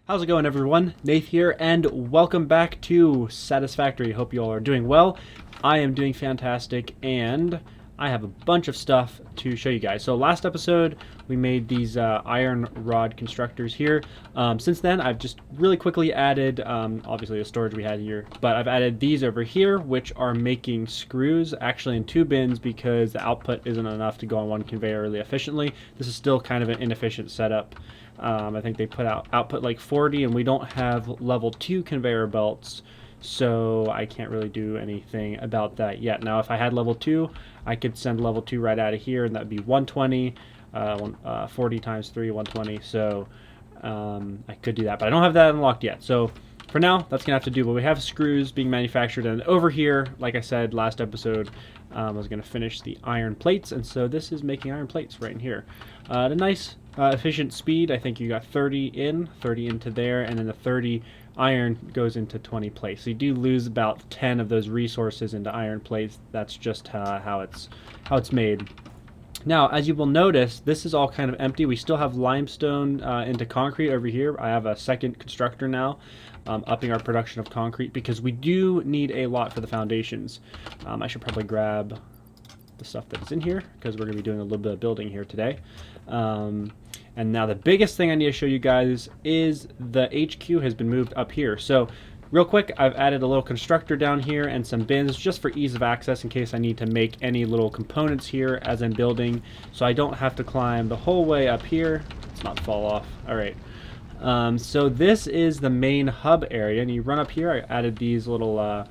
How's it going, everyone? Nath here, and welcome back to Satisfactory. Hope you all are doing well. I am doing fantastic, and I have a bunch of stuff to show you guys. So last episode, we made these iron rod constructors here. Since then, I've just really quickly added, obviously the storage we had here, but I've added these over here, which are making screws, actually in 2 bins, because the output isn't enough to go on one conveyor really efficiently. This is still kind of an inefficient setup. I think they put out output like 40, and we don't have level 2 conveyor belts, so I can't really do anything about that yet. Now, if I had level 2, I could send level 2 right out of here, and that'd be 120, 40 times 3, 120, so I could do that, but I don't have that unlocked yet. So for now, that's gonna have to do, but we have screws being manufactured, and over here, like I said last episode, I was gonna finish the iron plates, and so this is making iron plates right in here. At a nice efficient speed. I think you got 30 in, 30 into there, and then the 30 iron goes into 20 plates. So you do lose about 10 of those resources into iron plates. That's just how it's made. Now, as you will notice, this is all kind of empty. We still have limestone into concrete over here. I have a second constructor now, upping our production of concrete, because we do need a lot for the foundations. I should probably grab the stuff that's in here, because we're going to be doing a little bit of building here today. And now the biggest thing I need to show you guys is the HQ has been moved up here. So real quick, I've added a little constructor down here and some bins just for ease of access in case I need to make any little components here as I'm building, so I don't have to climb the whole way up here. Let's not fall off. All right. So this is the main hub area, and you run up here. I added these little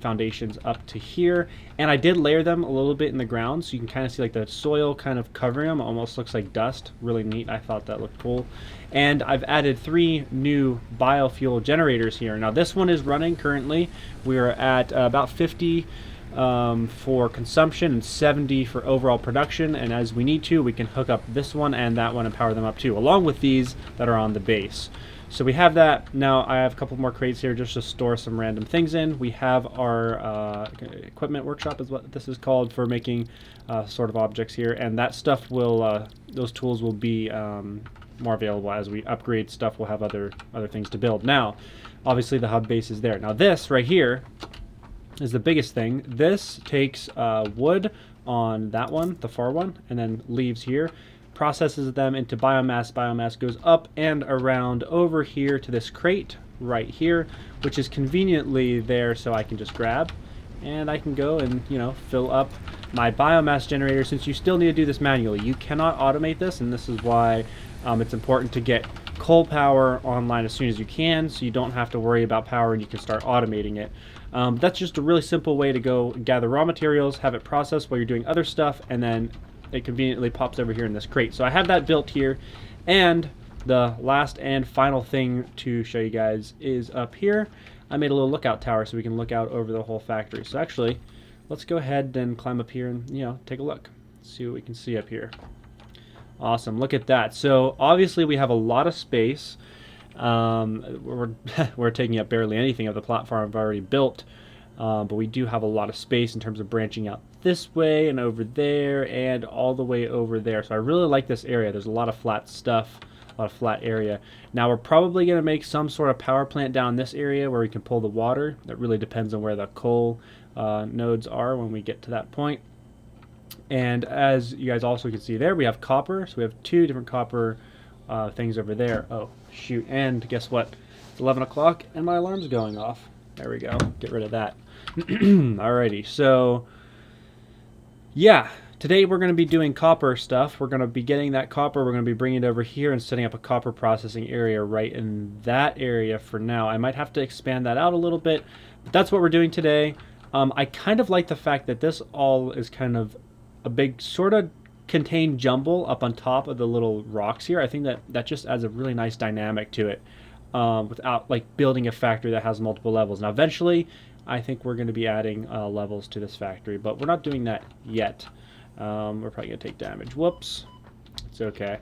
foundations up to here, and I did layer them a little bit in the ground, so you can kind of see like the soil kind of covering them. Almost looks like dust. Really neat. I thought that looked cool. And I've added 3 new biofuel generators here. Now this one is running currently. We are at about 50 for consumption and 70 for overall production, and as we need to, we can hook up this one and that one and power them up too, along with these that are on the base. So we have that. Now I have a couple more crates here just to store some random things in. We have our equipment workshop is what this is called, for making sort of objects here, and that stuff will, those tools will be more available as we upgrade stuff. We'll have other things to build. Now, obviously the hub base is there. Now this right here is the biggest thing. This takes wood on that one, the far one, and then leaves here. Processes them into biomass. Biomass goes up and around over here to this crate right here, which is conveniently there, so I can just grab and I can go and, you know, fill up my biomass generator. Since you still need to do this manually, you cannot automate this, and this is why it's important to get coal power online as soon as you can, so you don't have to worry about power and you can start automating it. That's just a really simple way to go gather raw materials, have it processed while you're doing other stuff, and then it conveniently pops over here in this crate. So I have that built here, and the last and final thing to show you guys is up here. I made a little lookout tower so we can look out over the whole factory. So actually, let's go ahead and climb up here and, you know, take a look. See what we can see up here. Awesome, look at that. So obviously we have a lot of space. We're taking up barely anything of the platform I've already built. But we do have a lot of space in terms of branching out this way and over there and all the way over there. So I really like this area. There's a lot of flat stuff, a lot of flat area. Now we're probably going to make some sort of power plant down this area where we can pull the water. That really depends on where the coal nodes are when we get to that point. And as you guys also can see there, we have copper. So we have 2 different copper things over there. Oh, shoot. And guess what? It's 11 o'clock and my alarm's going off. There we go. Get rid of that. Alrighty, so yeah, today we're going to be doing copper stuff. We're going to be getting that copper. We're going to be bringing it over here and setting up a copper processing area right in that area for now. I might have to expand that out a little bit, but that's what we're doing today. I kind of like the fact that this all is kind of a big sort of contained jumble up on top of the little rocks here. I think that just adds a really nice dynamic to it. Without like building a factory that has multiple levels. Now eventually I think we're going to be adding levels to this factory, but we're not doing that yet. We're probably going to take damage. Whoops. It's okay.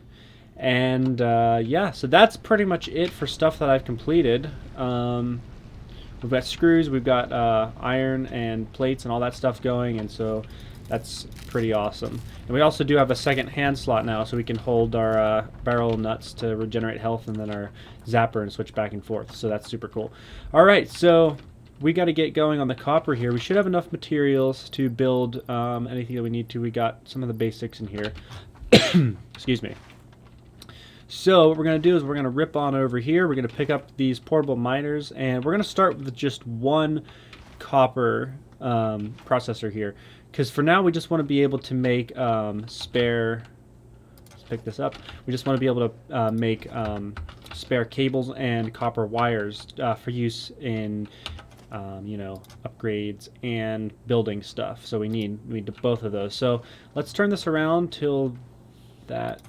And yeah, so that's pretty much it for stuff that I've completed. We've got screws, we've got iron and plates and all that stuff going, and so That's pretty awesome. And we also do have a second hand slot now, so we can hold our barrel nuts to regenerate health, and then our zapper and switch back and forth. So that's super cool. All right, so we got to get going on the copper here. We should have enough materials to build anything that we need to. We got some of the basics in here. Excuse me. So what we're going to do is we're going to rip on over here. We're going to pick up these portable miners, and we're going to start with just one copper processor here. Because for now, we just want to be able to make spare... Let's pick this up. We just want to be able to make spare cables and copper wires for use in, you know, upgrades and building stuff. So we need both of those. So let's turn this around till that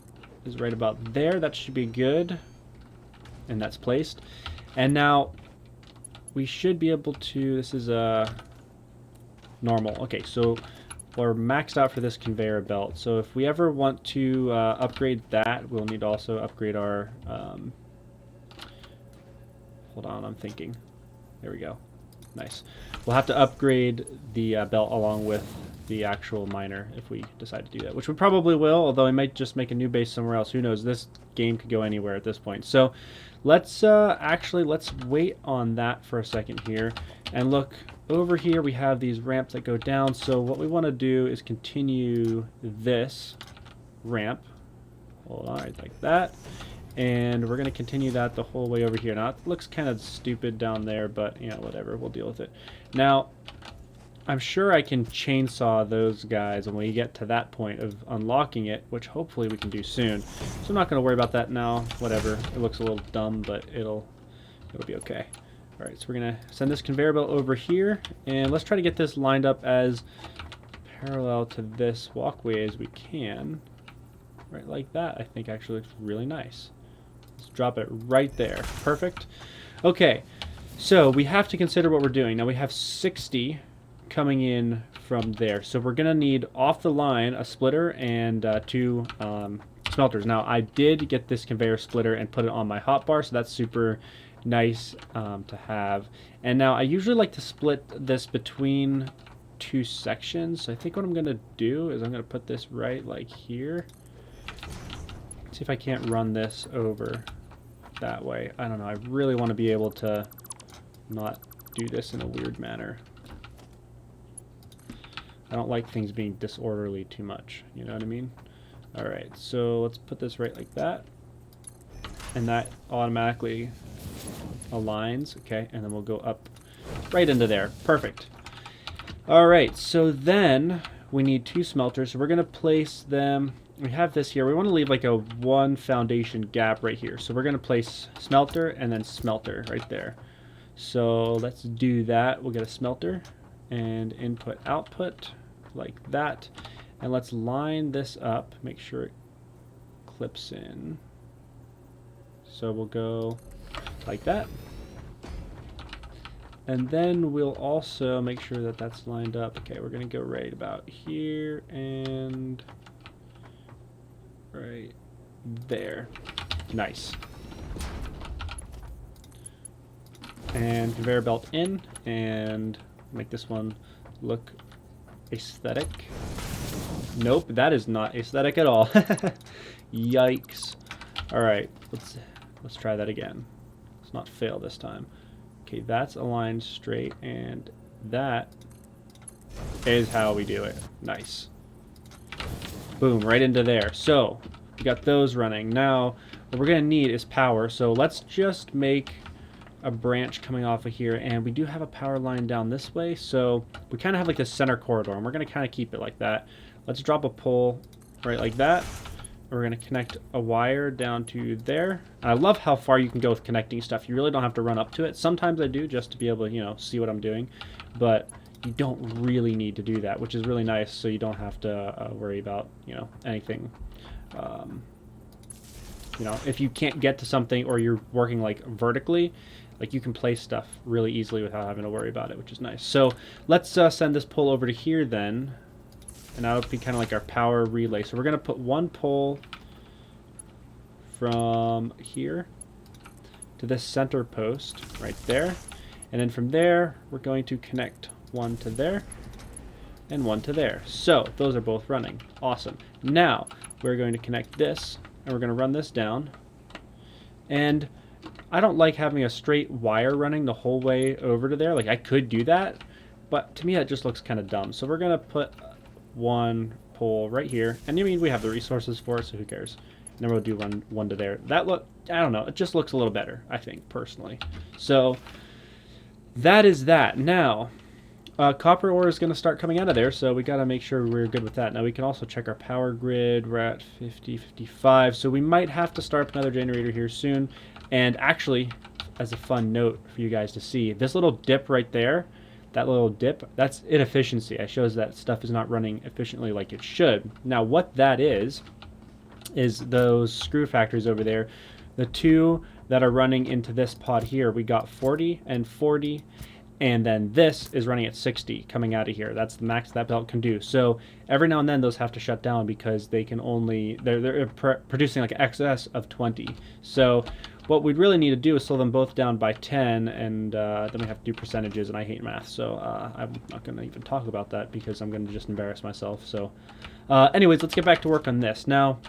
is right about there. That should be good. And that's placed. And now we should be able to... This is normal. Okay, so we're maxed out for this conveyor belt. So if we ever want to upgrade that, we'll need to also upgrade our... hold on, I'm thinking. There we go. Nice. We'll have to upgrade the belt along with the actual miner if we decide to do that, which we probably will, although we might just make a new base somewhere else. Who knows? This game could go anywhere at this point. So let's let's wait on that for a second here, and look over here. We have these ramps that go down. So what we want to do is continue this ramp. Hold on, right like that. And we're going to continue that the whole way over here. Now, it looks kind of stupid down there, but, you know, whatever. We'll deal with it. Now, I'm sure I can chainsaw those guys when we get to that point of unlocking it, which hopefully we can do soon. So I'm not going to worry about that now. Whatever. It looks a little dumb, but it'll be okay. All right, so we're going to send this conveyor belt over here, and let's try to get this lined up as parallel to this walkway as we can. Right like that, I think actually looks really nice. Let's drop it right there. Perfect. Okay, so we have to consider what we're doing. Now we have 60 coming in from there. So we're going to need off the line a splitter and 2 smelters. Now I did get this conveyor splitter and put it on my hotbar, so that's super nice to have. And now I usually like to split this between 2 sections. So I think what I'm going to do is I'm going to put this right like here. See if I can't run this over that way. I don't know. I really want to be able to not do this in a weird manner. I don't like things being disorderly too much. You know what I mean? Alright, so let's put this right like that. And that automatically aligns. Okay, and then we'll go up right into there. Perfect. Alright, so then we need 2 smelters. So we're going to place them... We have this here. We want to leave like a 1 foundation gap right here. So we're going to place smelter and then smelter right there. So let's do that. We'll get a smelter and input output like that. And let's line this up. Make sure it clips in. So we'll go like that. And then we'll also make sure that that's lined up. Okay, we're going to go right about here and... right there. Nice. And conveyor belt in, and make this one look aesthetic. Nope, that is not aesthetic at all. Yikes. Alright, let's try that again. Let's not fail this time. Okay, that's aligned straight, and that is how we do it. Nice. Boom, right into there. So, we got those running. Now, what we're going to need is power. So let's just make a branch coming off of here. And we do have a power line down this way. So we kind of have like this center corridor. And we're going to kind of keep it like that. Let's drop a pole right like that. We're going to connect a wire down to there. I love how far you can go with connecting stuff. You really don't have to run up to it. Sometimes I do just to be able to, you know, see what I'm doing. But you don't really need to do that, which is really nice, so you don't have to worry about, you know, anything. You know, if you can't get to something or you're working like vertically, like you can place stuff really easily without having to worry about it, which is nice. So let's send this pole over to here then, and that'll be kind of like our power relay. So we're going to put 1 pole from here to this center post right there, and then from there we're going to connect 1 to there, and one to there. So those are both running. Awesome. Now we're going to connect this, and we're going to run this down. And I don't like having a straight wire running the whole way over to there. Like, I could do that, but to me that just looks kind of dumb. So we're going to put one pole right here. And I mean, we have the resources for it, so who cares? And then we'll do one to there. That look, I don't know, it just looks a little better, I think, personally. So that is that. Now, copper ore is going to start coming out of there, so we got to make sure we're good with that. Now we can also check our power grid. We're at 50, 55, so we might have to start up another generator here soon. And actually, as a fun note for you guys to see, this little dip right there, that little dip, that's inefficiency. It shows that stuff is not running efficiently like it should. Now what that is those screw factories over there. The two that are running into this pod here, we got 40 and 40, and then this is running at 60 coming out of here. That's the max that belt can do. So every now and then those have to shut down because they can only, they're producing like an excess of 20. So what we'd really need to do is slow them both down by 10, and then we have to do percentages, and I hate math, so I'm not going to even talk about that because I'm going to just embarrass myself. So anyways, let's get back to work on this. Now,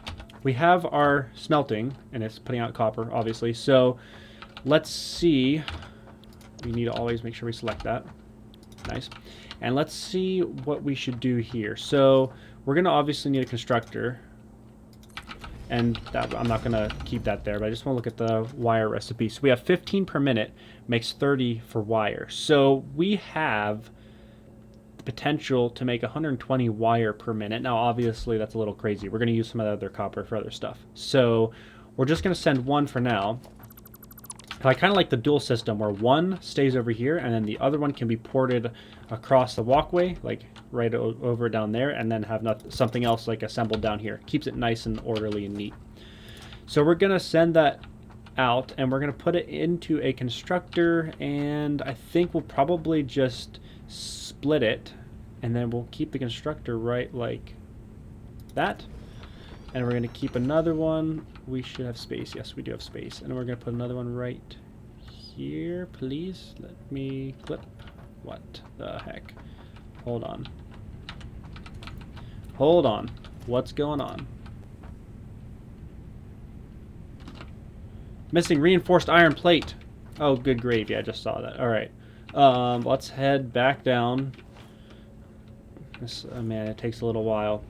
we have our smelting, and it's putting out copper, obviously. So let's see. We need to always make sure we select that. Nice. And let's see what we should do here. So we're going to obviously need a constructor. And that, I'm not going to keep that there, but I just want to look at the wire recipe. So we have 15 per minute, makes 30 for wire. So we have the potential to make 120 wire per minute. Now, obviously, that's a little crazy. We're going to use some of the other copper for other stuff. So we're just going to send one for now. And I kind of like the dual system where one stays over here and then the other one can be ported across the walkway, like right over down there, and then have something else like assembled down here. Keeps it nice and orderly and neat. So we're going to send that out and we're going to put it into a constructor, and I think we'll probably just split it, and then we'll keep the constructor right like that. And we're going to keep another one. We should have space. Yes, we do have space. And we're going to put another one right here. Please let me clip. What the heck? Hold on. Hold on. What's going on? Missing reinforced iron plate. Oh, good gravy. I just saw that. All right. Let's head back down. This, man, it takes a little while.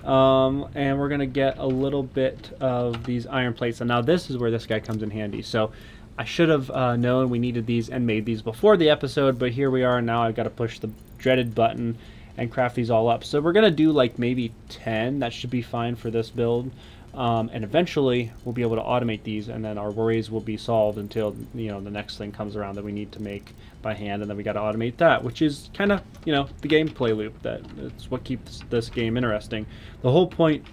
And we're going to get a little bit of these iron plates. And now this is where this guy comes in handy. So I should have known we needed these and made these before the episode, but here we are. Now I've got to push the dreaded button and craft these all up. So we're going to do like maybe 10. That should be fine for this build. And eventually we'll be able to automate these, and then our worries will be solved until, you know, the next thing comes around that we need to make by hand, and then we got to automate that, which is kind of, you know, the gameplay loop. That's what keeps this game interesting. The whole point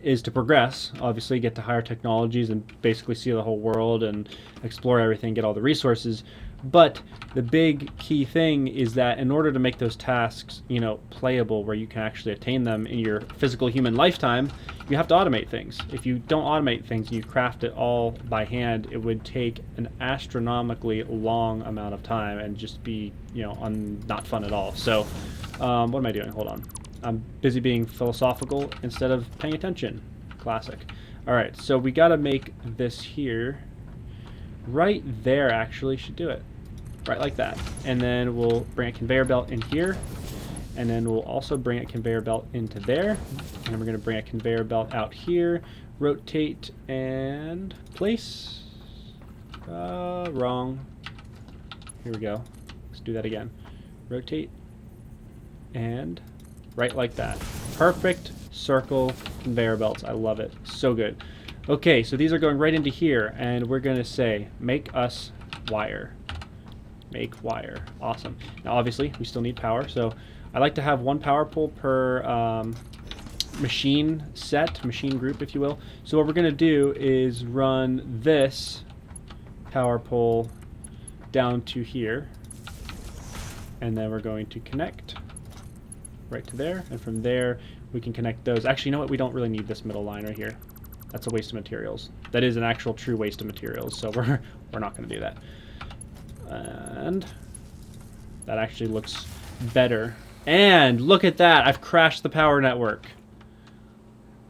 is to progress, obviously, get to higher technologies and basically see the whole world and explore everything, get all the resources. But the big key thing is that in order to make those tasks, you know, playable, where you can actually attain them in your physical human lifetime, you have to automate things. If you don't automate things and you craft it all by hand, it would take an astronomically long amount of time and just be, you know, not fun at all. So, what am I doing? Hold on. I'm busy being philosophical instead of paying attention. Classic. All right, so we got to make this here. Right there, actually, should do it. Right like that. And then we'll bring a conveyor belt in here. And then we'll also bring a conveyor belt into there. And then we're going to bring a conveyor belt out here. Rotate and place. Wrong. Here we go. Let's do that again. Rotate and right like that. Perfect circle conveyor belts. I love it. So good. Okay, so these are going right into here, and we're going to say, make us wire. Make wire. Awesome. Now, obviously, we still need power, so I like to have one power pole per machine group, if you will. So what we're going to do is run this power pole down to here, and then we're going to connect right to there, and from there, we can connect those. Actually, you know what? We don't really need this middle line right here. That's a waste of materials. That is an actual true waste of materials, so we're not going to do that. And that actually looks better And look at that. I've crashed the power network.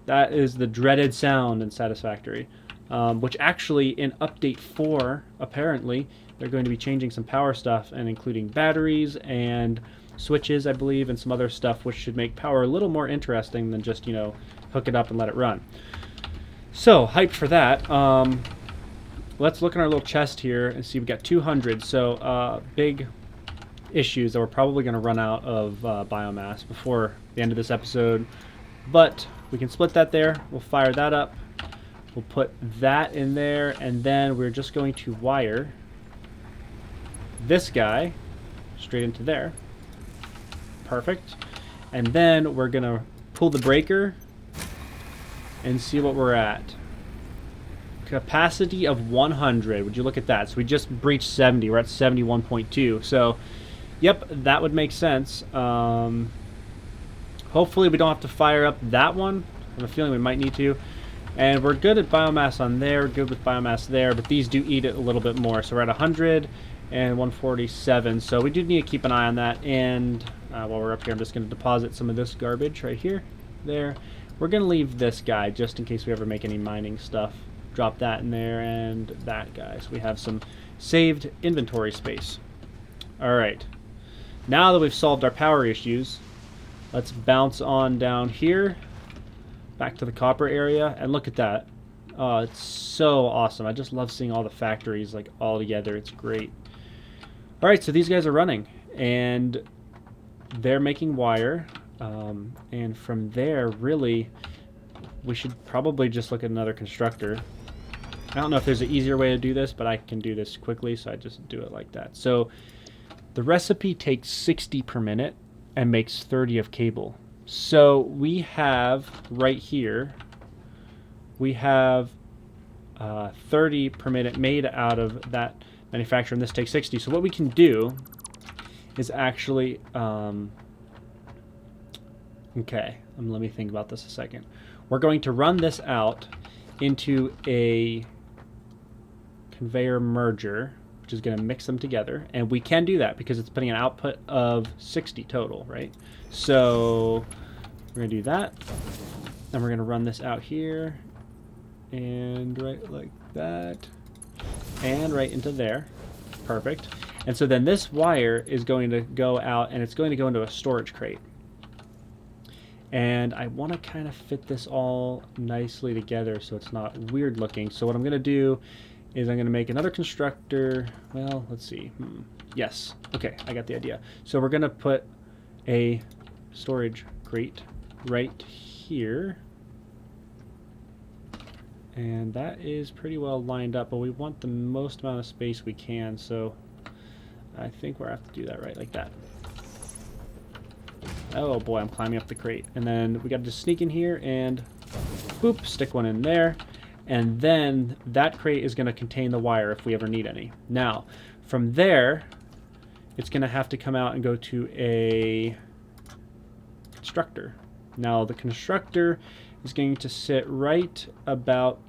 That is the dreaded sound in Satisfactory. Which actually in update 4, apparently, they're going to be changing some power stuff and including batteries and switches, I believe, and some other stuff which should make power a little more interesting than just, you know, hook it up and let it run. So, hyped for that. Let's look in our little chest here and see. We got 200, so big issues that we're probably going to run out of biomass before the end of this episode. But we can split that there. We'll fire that up. We'll put that in there, and then we're just going to wire this guy straight into there. Perfect. And then we're going to pull the breaker and see what we're at. Capacity of 100. Would you look at that? So we just breached 70. We're at 71.2. So, yep, that would make sense. Hopefully we don't have to fire up that one. I have a feeling we might need to. And we're good at biomass on there, good with biomass there, but these do eat it a little bit more. So we're at 100 and 147. So we do need to keep an eye on that. And while we're up here, I'm just going to deposit some of this garbage right here, there. We're going to leave this guy just in case we ever make any mining stuff. Drop that in there and that guy. So we have some saved inventory space. All right. Now that we've solved our power issues, let's bounce on down here. Back to the copper area, and look at that. Oh, it's so awesome. I just love seeing all the factories like all together. It's great. All right, so these guys are running, and they're making wire. And from there, really, we should probably just look at another constructor. I don't know if there's an easier way to do this, but I can do this quickly, so I just do it like that. So the recipe takes 60 per minute and makes 30 of cable. So we have right here, we have 30 per minute made out of that manufacturer, and this takes 60. So what we can do is actually, okay, let me think about this a second. We're going to run this out into a conveyor merger, which is going to mix them together, and we can do that because it's putting an output of 60 total, right? So we're going to do that, and we're going to run this out here, and right like that, and right into there. Perfect. And so then this wire is going to go out, and it's going to go into a storage crate. And I want to kind of fit this all nicely together so it's not weird looking. So what I'm going to do is I'm going to make another constructor. Well, let's see. Yes. Okay, I got the idea. So we're going to put a storage crate right here. And that is pretty well lined up, but we want the most amount of space we can, so I think we're going to have to do that right like that. Oh boy, I'm climbing up the crate. And then we got to just sneak in here and boop, stick one in there. And then that crate is going to contain the wire if we ever need any. Now, from there, it's going to have to come out and go to a constructor. Now, the constructor is going to sit right about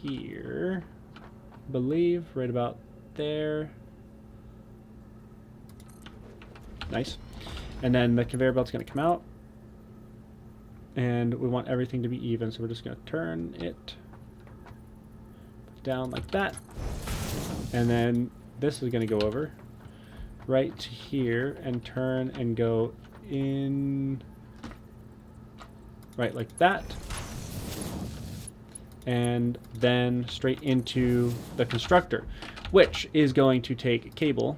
here, I believe, right about there. Nice. And then the conveyor belt's going to come out, and we want everything to be even, so we're just going to turn it down like that, and then this is going to go over right here and turn and go in right like that, and then straight into the constructor, which is going to take cable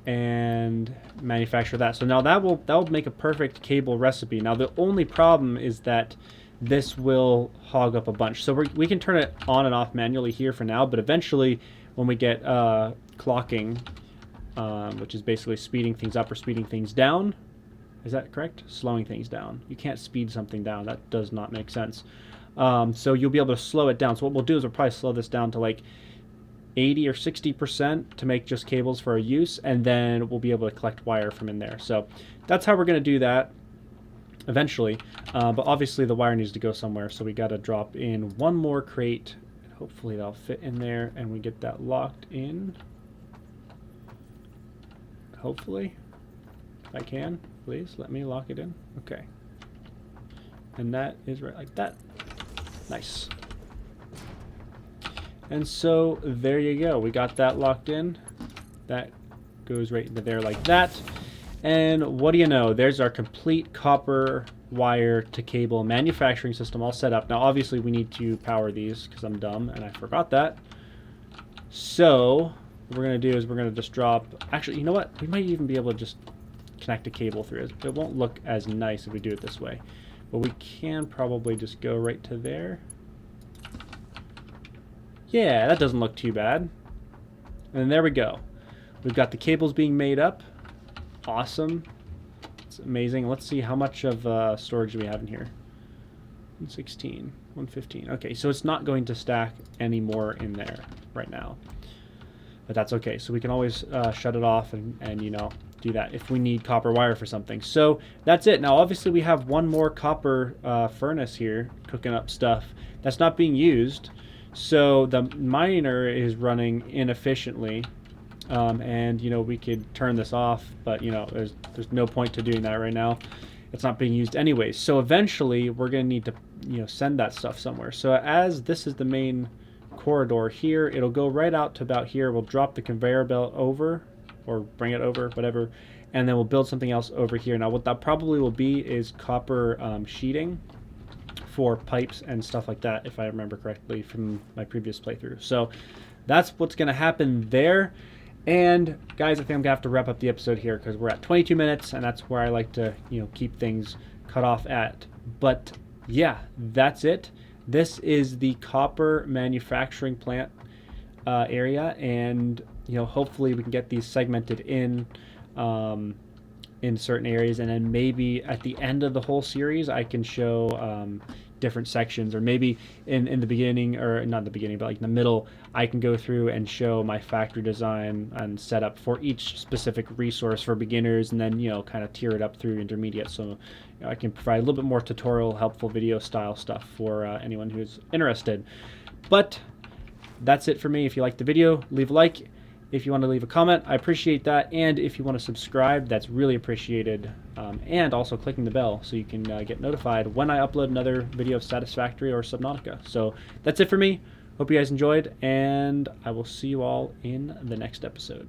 and manufacture that. So now that will make a perfect cable recipe. Now the only problem is that this will hog up a bunch. So we can turn it on and off manually here for now, but eventually when we get clocking, which is basically speeding things up or speeding things down, is that correct? Slowing things down. You can't speed something down. That does not make sense. So you'll be able to slow it down. So what we'll do is we'll probably slow this down to like 80 or 60% to make just cables for our use, and then we'll be able to collect wire from in there. So that's how we're going to do that eventually, but obviously the wire needs to go somewhere, so we got to drop in one more crate. Hopefully that'll fit in there and we get that locked in, hopefully. If I can, please let me lock it in. Okay. And that is right like that. Nice. And so there you go. We got that locked in. That goes right into there like that. And what do you know? There's our complete copper wire to cable manufacturing system all set up. Now obviously we need to power these because I'm dumb and I forgot that. So what we're going to do is we're going to just drop... Actually, you know what? We might even be able to just connect a cable through it. It won't look as nice if we do it this way. But we can probably just go right to there. Yeah, that doesn't look too bad. And there we go. We've got the cables being made up. Awesome. It's amazing. Let's see how much of storage do we have in here. 116, 115. Okay, so it's not going to stack any more in there right now. But that's okay. So we can always shut it off and you know, do that if we need copper wire for something. So that's it. Now obviously we have one more copper furnace here cooking up stuff that's not being used. So the miner is running inefficiently. And you know, we could turn this off, but you know, there's no point to doing that right now. It's not being used anyways. So eventually we're going to need to, you know, send that stuff somewhere. So as this is the main corridor here, it'll go right out to about here. We'll drop the conveyor belt over, or bring it over, whatever, and then we'll build something else over here. Now what that probably will be is copper sheeting for pipes and stuff like that, if I remember correctly from my previous playthrough. So that's what's going to happen there. And guys, I think I'm gonna have to wrap up the episode here because we're at 22 minutes, and that's where I like to, you know, keep things cut off at. But yeah, that's it. This is the copper manufacturing plant area, and you know, hopefully we can get these segmented in certain areas, and then maybe at the end of the whole series I can show different sections, or maybe in the beginning, or not the beginning, but like in the middle, I can go through and show my factory design and setup for each specific resource for beginners, and then, you know, kind of tier it up through intermediate, so you know, I can provide a little bit more tutorial, helpful video style stuff for anyone who's interested. But that's it for me. If you liked the video, leave a like. If you want to leave a comment, I appreciate that. And if you want to subscribe, that's really appreciated. And also clicking the bell so you can get notified when I upload another video of Satisfactory or Subnautica. So that's it for me. Hope you guys enjoyed, and I will see you all in the next episode.